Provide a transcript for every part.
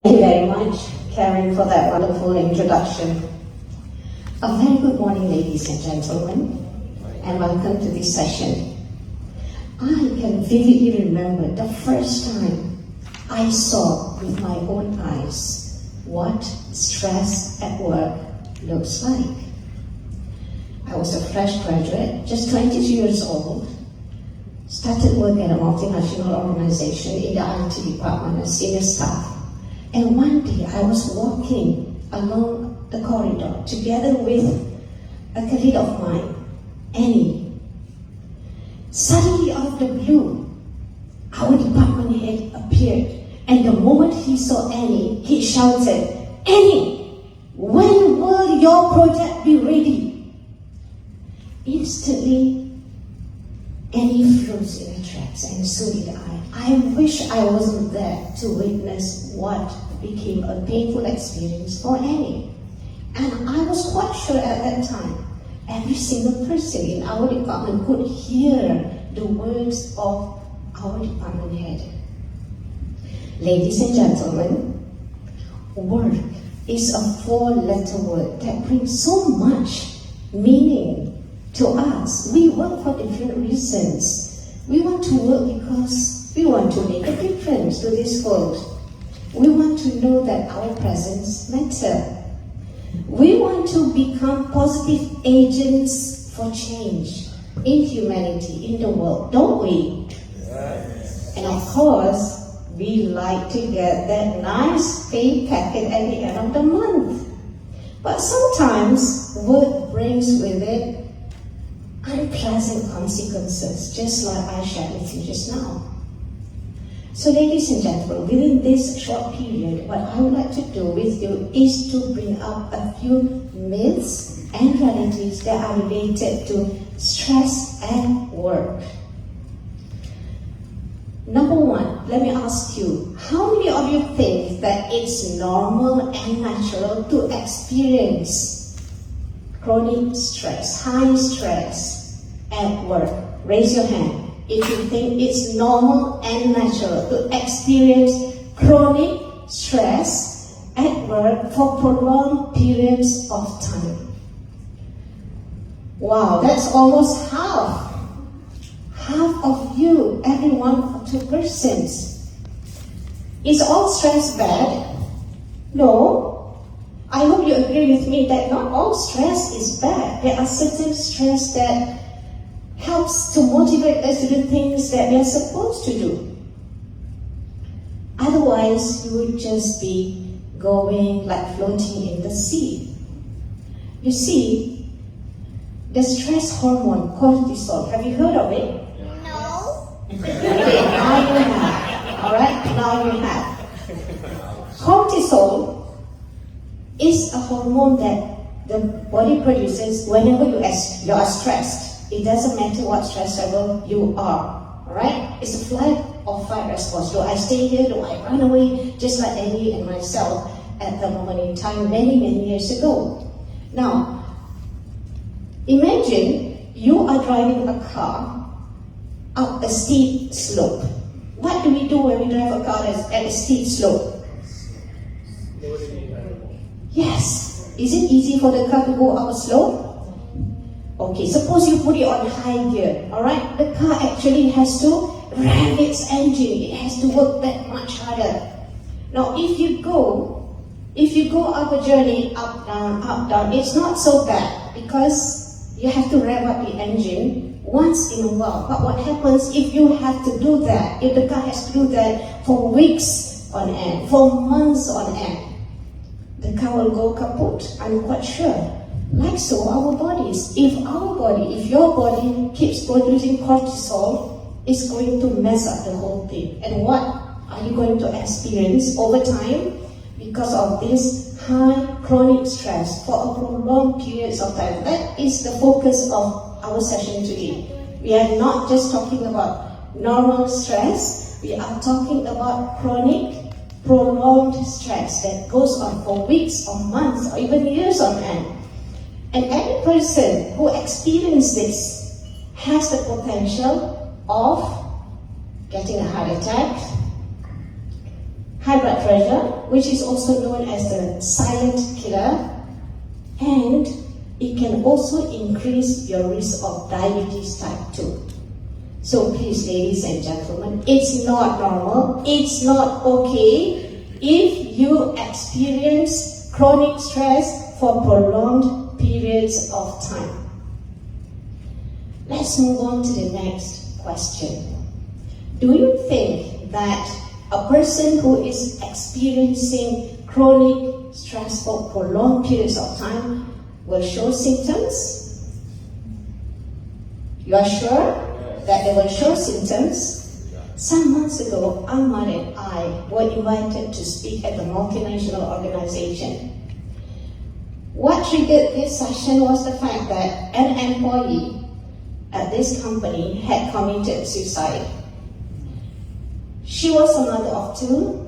Thank you very much, Karen, for that wonderful introduction. A very good morning, ladies and gentlemen, and welcome to this session. I can vividly remember the first time I saw with my own eyes what stress at work looks like. I was a fresh graduate, just 22 years old, started work at a multinational organization in the IT department as senior staff. And one day I was walking along the corridor together with a colleague of mine, Annie. Suddenly out of the blue, our department head appeared, and the moment he saw Annie, he shouted, "Annie, when will your project be ready?" Instantly, Annie froze in her tracks, and so did I. I wish I wasn't there to witness what became a painful experience for Annie. And I was quite sure at that time, every single person in our department could hear the words of our department head. Ladies and gentlemen, work is a 4-letter word that brings so much meaning to us. We work for different reasons. We want to work because we want to make a difference to this world. We want to know that our presence matters. We want to become positive agents for change in humanity, in the world, don't we? Yes. And of course, we like to get that nice pay packet at the end of the month. But sometimes work brings with it unpleasant consequences, just like I shared with you just now. So ladies and gentlemen, within this short period, what I would like to do with you is to bring up a few myths and realities that are related to stress at work. Number one, let me ask you, how many of you think that it's normal and natural to experience chronic stress, high stress at work? Raise your hand if you think it's normal and natural to experience chronic stress at work for prolonged periods of time. Wow, that's almost half. Half of you, every one or two persons. Is all stress bad? No. I hope you agree with me that not all stress is bad. There are certain stress that helps to motivate us to do things that we are supposed to do. Otherwise, you would just be going like floating in the sea. You see, the stress hormone, cortisol, have you heard of it? No. Okay, now you have. Alright, now you have. Cortisol is a hormone that the body produces whenever you are stressed. It doesn't matter what stress level you are. Alright? It's a flight or fight response. Do I stay here? Do I run away? Just like Annie and myself at the moment in time many years ago. Now, imagine you are driving a car up a steep slope. What do we do when we drive a car at a steep slope? Yes. Is it easy for the car to go up a slope? Okay, suppose you put it on high gear, alright? The car actually has to rev its engine. It has to work that much harder. Now, if you go up a journey, up, down, it's not so bad because you have to rev up the engine once in a while. But what happens if you have to do that, if the car has to do that for weeks on end, for months on end? The car will go kaput, I'm quite sure. Like so, our bodies. If your body keeps producing cortisol, it's going to mess up the whole thing. And what are you going to experience over time? Because of this high chronic stress for a prolonged periods of time. That is the focus of our session today. We are not just talking about normal stress, we are talking about chronic, prolonged stress that goes on for weeks or months or even years on end. And every person who experiences this has the potential of getting a heart attack, high blood pressure, which is also known as the silent killer, and it can also increase your risk of diabetes type 2. So please, ladies and gentlemen, it's not normal, it's not okay if you experience chronic stress for prolonged periods of time. Let's move on to the next question. Do you think that a person who is experiencing chronic stress for prolonged periods of time will show symptoms? You are sure that they will show symptoms? Some months ago, Ahmad and I were invited to speak at the multinational organization. What triggered this session was the fact that an employee at this company had committed suicide. She was a mother of 2.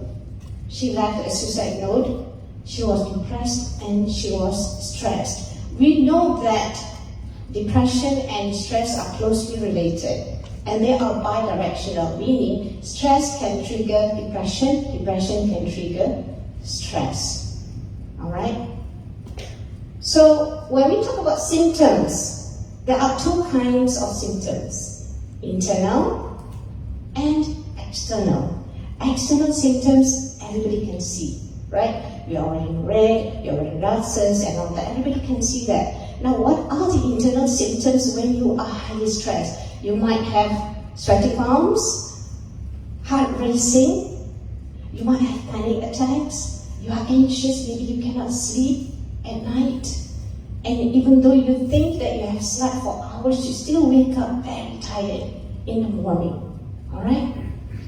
She left a suicide note. She was depressed and she was stressed. We know that depression and stress are closely related, and they are bidirectional, meaning stress can trigger depression, depression can trigger stress. All right? So when we talk about symptoms, there are 2 kinds of symptoms: internal and external. External symptoms everybody can see, right? You're wearing red, you're wearing glasses and all that. Everybody can see that. Now, what are the internal symptoms when you are highly stressed? You might have sweaty palms, heart racing, you might have panic attacks, you are anxious, maybe you cannot sleep at night. And even though you think that you have slept for hours, you still wake up very tired in the morning. All right?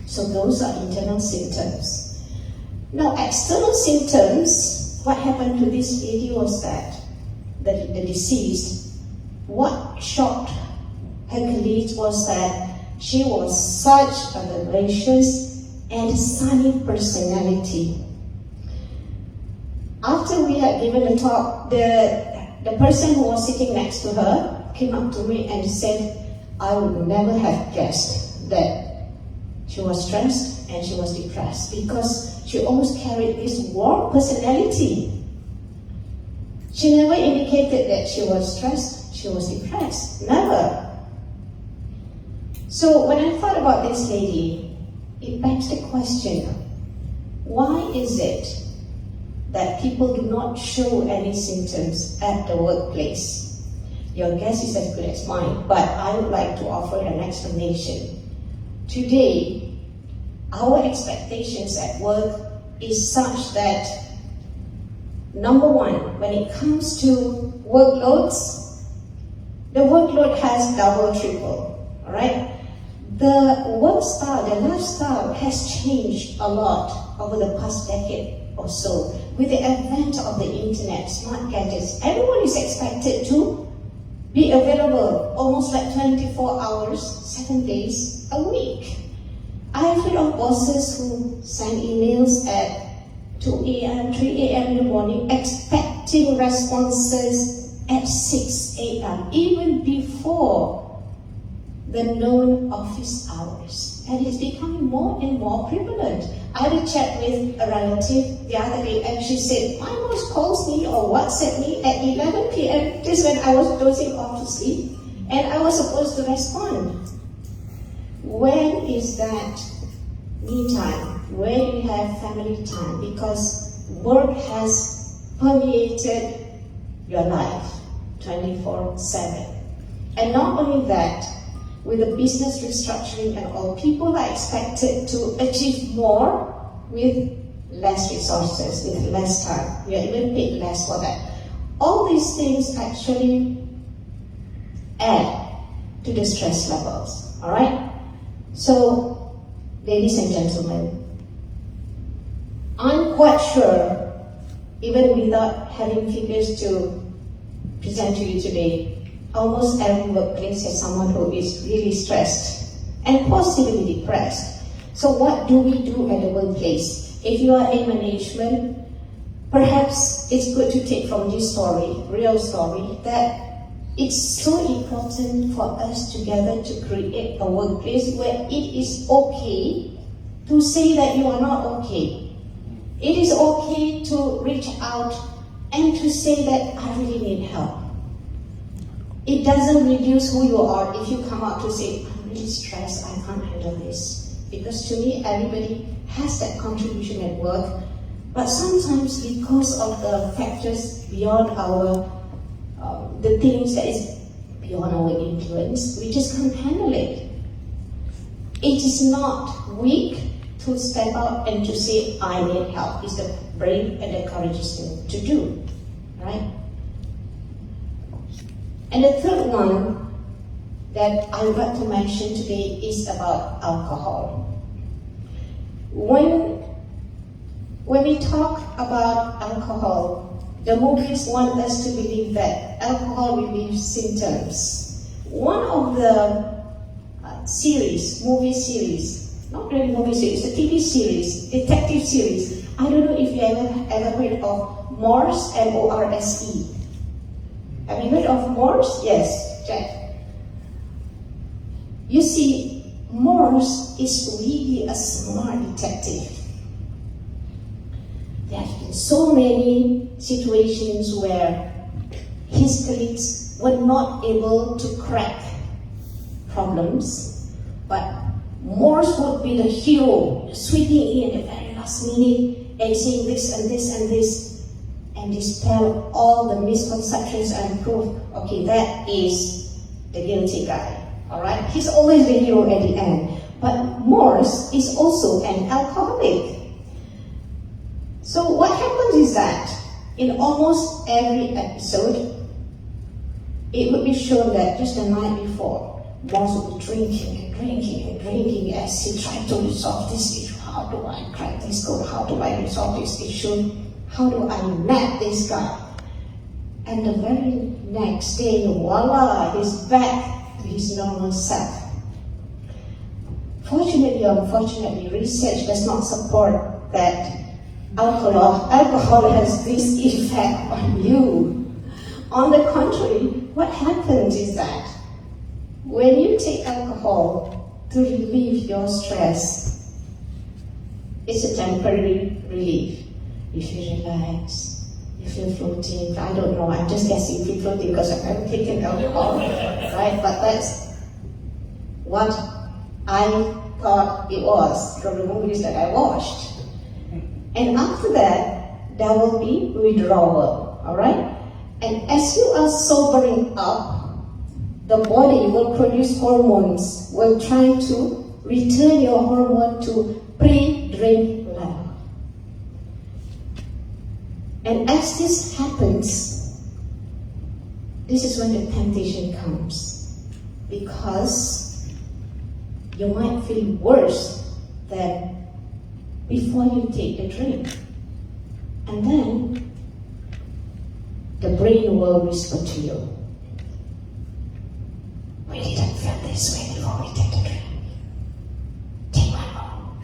So those are internal symptoms. Now, external symptoms, what happened to this lady was that the deceased, what shocked her colleagues was that she was such a vivacious and sunny personality. After we had given the talk, the person who was sitting next to her came up to me and said, I would never have guessed that she was stressed and she was depressed, because she always carried this warm personality. She never indicated that she was stressed, she was depressed, never. So when I thought about this lady, it begs the question, why is it that people do not show any symptoms at the workplace? Your guess is as good as mine, but I would like to offer an explanation. Today, our expectations at work is such that, number one, when it comes to workloads, the workload has double, triple, all right? The work style, the lifestyle has changed a lot over the past decade or so. With the advent of the internet, smart gadgets, everyone is expected to be available almost like 24 hours, 7 days a week. I've heard of bosses who send emails at 2 a.m., 3 a.m. in the morning, expecting responses at 6 a.m., even before the known office hours. And it's becoming more and more prevalent. I had a chat with a relative the other day, and she said, my boss calls me or WhatsApp me at 11 p.m. just when I was dozing off to sleep, and I was supposed to respond. When is that me time? Where do you have family time? Because work has permeated your life 24/7. And not only that, with the business restructuring and all, people are expected to achieve more with less resources, with less time. We are even paid less for that. All these things actually add to the stress levels, all right? So, ladies and gentlemen, I'm quite sure, even without having figures to present to you today, almost every workplace has someone who is really stressed and possibly depressed. So what do we do at the workplace? If you are in management, perhaps it's good to take from this story, real story, that it's so important for us together to create a workplace where it is okay to say that you are not okay. It is okay to reach out and to say that I really need help. It doesn't reduce who you are if you come out to say, I'm really stressed, I can't handle this. Because to me, everybody has that contribution at work, but sometimes because of the factors beyond the things that is beyond our influence, we just can't handle it. It is not weak to step out and to say, I need help. It's the brave and the courageous thing to do, right? And the third one that I would like to mention today is about alcohol. When we talk about alcohol, the movies want us to believe that alcohol relieves symptoms. One of the movie series, not really movie series, the TV series, detective series. I don't know if you ever heard of Morse, M-O-R-S-E. Have you heard of Morse? Yes, Jack. You see, Morse is really a smart detective. There have been so many situations where his colleagues were not able to crack problems, but Morse would be the hero, sweeping in at the very last minute and saying this and this and this, and dispel all the misconceptions and prove, okay, that is the guilty guy, all right? He's always the hero at the end. But Morse is also an alcoholic. So what happens is that in almost every episode, it would be shown that just the night before, Morse would be drinking and drinking and drinking as he tried to resolve this issue. How do I crack this code? How do I resolve this issue? How do I nab this guy? And the very next day, voila, he's back to his normal self. Fortunately or unfortunately, research does not support that alcohol has this effect on you. On the contrary, what happens is that when you take alcohol to relieve your stress, it's a temporary relief. You feel relaxed, you feel floating. I don't know, I'm just guessing you feel floating because I've never taken alcohol, right? But that's what I thought it was from the movies that I watched. And after that, there will be withdrawal, all right? And as you are sobering up, the body will produce hormones, will try to return your hormone to pre-drink level. And as this happens, this is when the temptation comes, because you might feel worse than before you take the drink. And then the brain will whisper to you, we didn't feel this way before we take the drink. Take one more.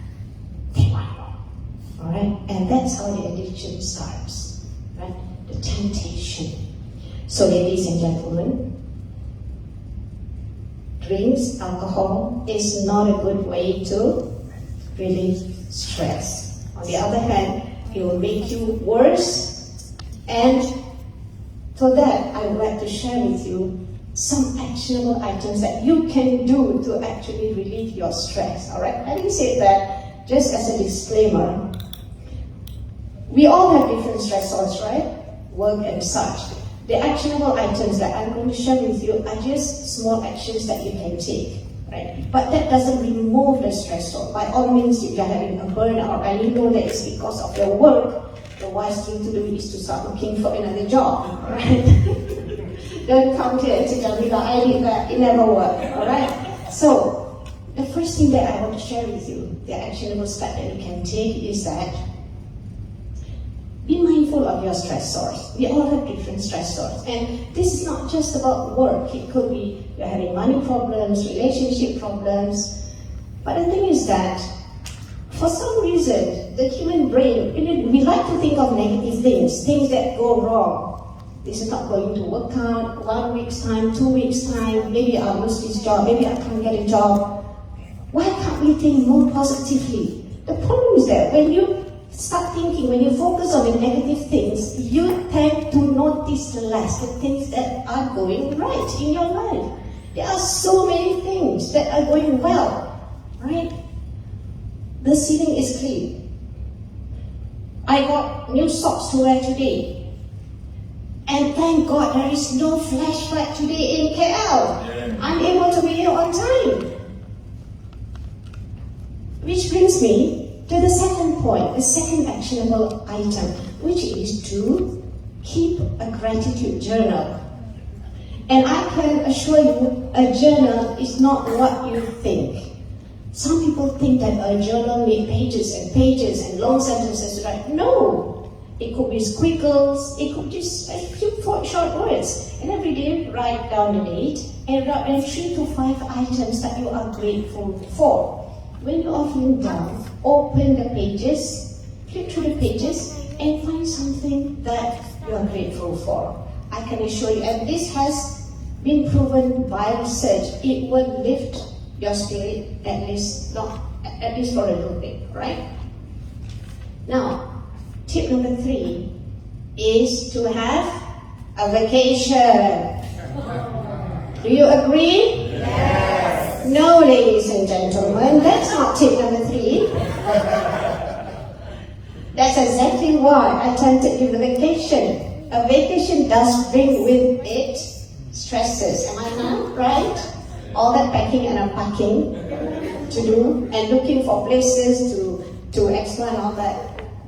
Take one more. Alright? And that's how the addiction starts. Right? The temptation. So ladies and gentlemen, drinks, alcohol is not a good way to relieve stress. On the other hand, it will make you worse. And for that, I would like to share with you some actionable items that you can do to actually relieve your stress. All right? Having said that, just as a disclaimer, we all have different stressors, right? Work and such. The actionable items that I'm going to share with you are just small actions that you can take, right? But that doesn't remove the stressor. By all means, if you're having a burnout and you know that it's because of your work, the wise thing to do is to start looking for another job, right? Don't come here and say, Jamilah, I did that, it never worked, alright? So, the first thing that I want to share with you, the actionable step that you can take is that be mindful of your stressors. We all have different stressors. And this is not just about work. It could be you're having money problems, relationship problems. But the thing is that, for some reason, the human brain, we like to think of negative things that go wrong. This is not going to work out, 1 week's time, 2 weeks' time, maybe I'll lose this job, maybe I can't get a job. Why can't we think more positively? The problem is that when you start thinking, when you focus on the negative things, you tend to notice less the things that are going right in your life. There are so many things that are going well, right? The ceiling is clean. I got new socks to wear today. And thank God there is no flash flood today in KL. Yeah. I'm able to be here on time. Which brings me to the second point, the second actionable item, which is to keep a gratitude journal. And I can assure you, a journal is not what you think. Some people think that a journal needs pages and pages and long sentences to write. No! It could be squiggles, it could just a few short words. And every day, write down the date and write down 3 to 5 items that you are grateful for. When you are feeling down, open the pages, flip through the pages, and find something that you are grateful for. I can assure you, and this has been proven by research, it will lift your spirit at least for a little bit, right? Now, tip number 3 is to have a vacation. Do you agree? Yes. No, ladies and gentlemen, that's not tip number 3. That's exactly why I tempted you the vacation. A vacation does bring with it stresses. Am I not right? All that packing and unpacking to do and looking for places to explore and all that.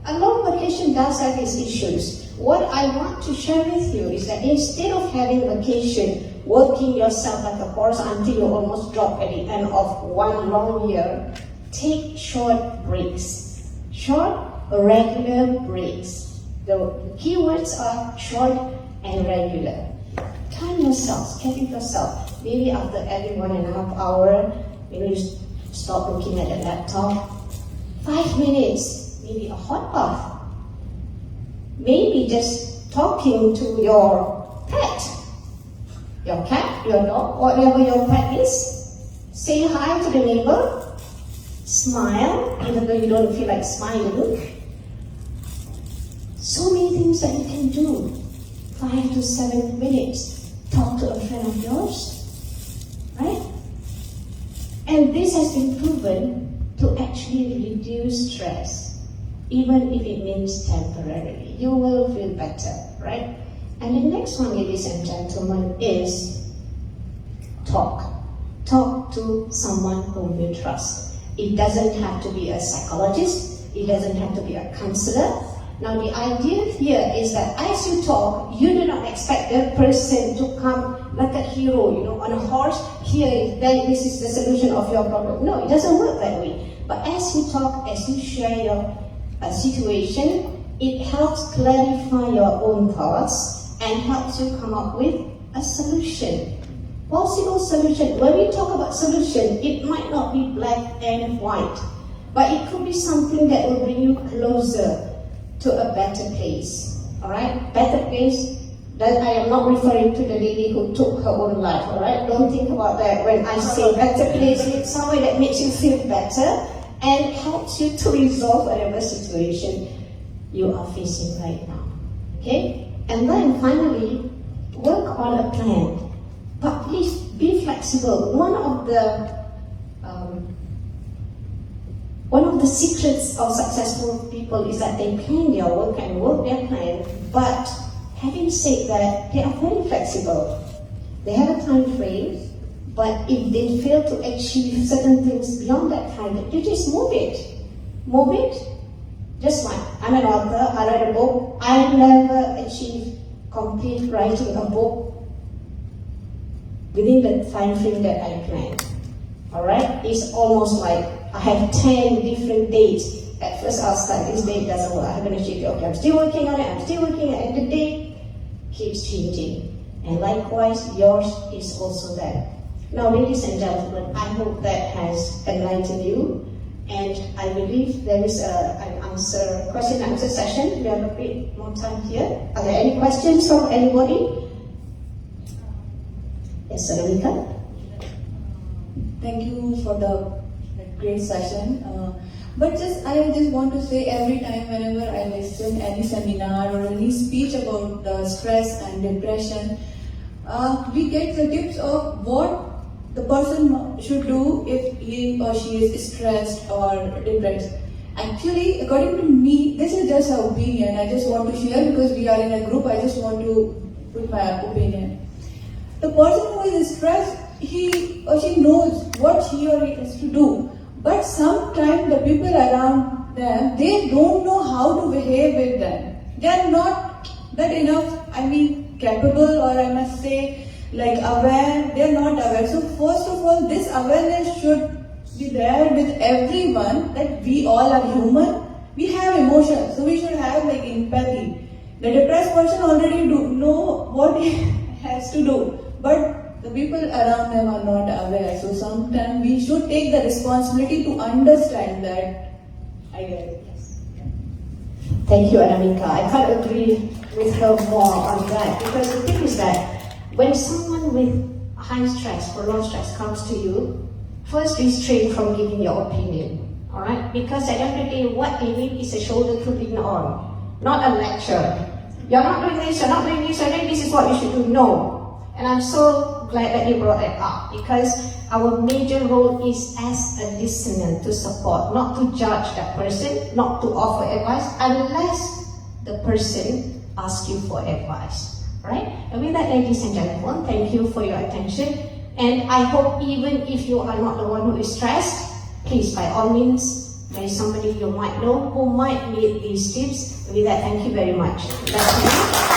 A long vacation does have its issues. What I want to share with you is that instead of having vacation, working yourself like a horse until you almost drop at the end of one long year, take short breaks. Short, regular breaks. The keywords are short and regular. Time yourself, schedule yourself. Maybe after every 1.5 hours, you stop looking at the laptop. 5 minutes, maybe a hot bath. Maybe just talking to your pet, your cat, your dog, whatever your pet is. Say hi to the neighbor. Smile, even though you don't feel like smiling. So many things that you can do. 5 to 7 minutes. Talk to a friend of yours, right? And this has been proven to actually reduce stress, even if it means temporarily. You will feel better, right? And the next one, ladies and gentlemen, is talk. Talk to someone whom you trust. It doesn't have to be a psychologist. It doesn't have to be a counselor. Now the idea here is that as you talk, you do not expect that person to come like a hero, on a horse. Here, then this is the solution of your problem. No, it doesn't work that way. But as you talk, as you share your situation, it helps clarify your own thoughts and helps you come up with a solution. Possible solution. When we talk about solution, it might not be black and white, but it could be something that will bring you closer to a better place. Alright? Better place. That I am not referring to the lady who took her own life. Alright? Don't think about that. When I say better place, it's somewhere that makes you feel better and helps you to resolve whatever situation you are facing right now. Okay? And then finally, work on a plan. But please be flexible. One of the secrets of successful people is that they plan their work and work their plan, but having said that, they are very flexible. They have a time frame, but if they fail to achieve certain things beyond that time, they just move it. Move it. Just like, I'm an author, I write a book, I never achieved complete writing a book within the time frame that I planned. Alright? It's almost like I have 10 different dates. At first I'll start, this date doesn't work, I haven't achieved it. Okay, I'm still working on it, and the date keeps changing. And likewise, yours is also there. Now, ladies and gentlemen, I hope that has enlightened you. And I believe there is an question and answer session. We have a bit more time here. Are there any questions from anybody? Yes, Jamilah. Thank you for the great session. But I just want to say, every time whenever I listen any seminar or any speech about stress and depression, we get the tips of what the person should do if he or she is stressed or depressed. Actually, according to me, this is just an opinion. I just want to share because we are in a group. I just want to put my opinion. The person who is stressed, he or she knows what he or he has to do. But sometimes the people around them, they don't know how to behave with them. They are not that enough, capable, or I must say, aware. They are not aware. So first of all, this awareness should be there with everyone, that we all are human. We have emotions, so we should have empathy. The depressed person already know what he has to do, but the people around them are not aware. So sometimes we should take the responsibility to understand that. I get it. Yes. Thank you, Anamika. I can't agree with her more on that, because the thing is that when someone with high stress, prolonged stress comes to you, first restrain from giving your opinion. Alright? Because at the end of the day, what they need is a shoulder to lean on, not a lecture. You're not doing this, you're not doing this, you're doing this is what you should do. No. And I'm so glad that you brought that up, because our major role is as a listener to support, not to judge that person, not to offer advice unless the person asks you for advice. Right? And with that, ladies and gentlemen, thank you for your attention. And I hope even if you are not the one who is stressed, please, by all means, there is somebody you might know who might need these tips. With that, thank you very much. That's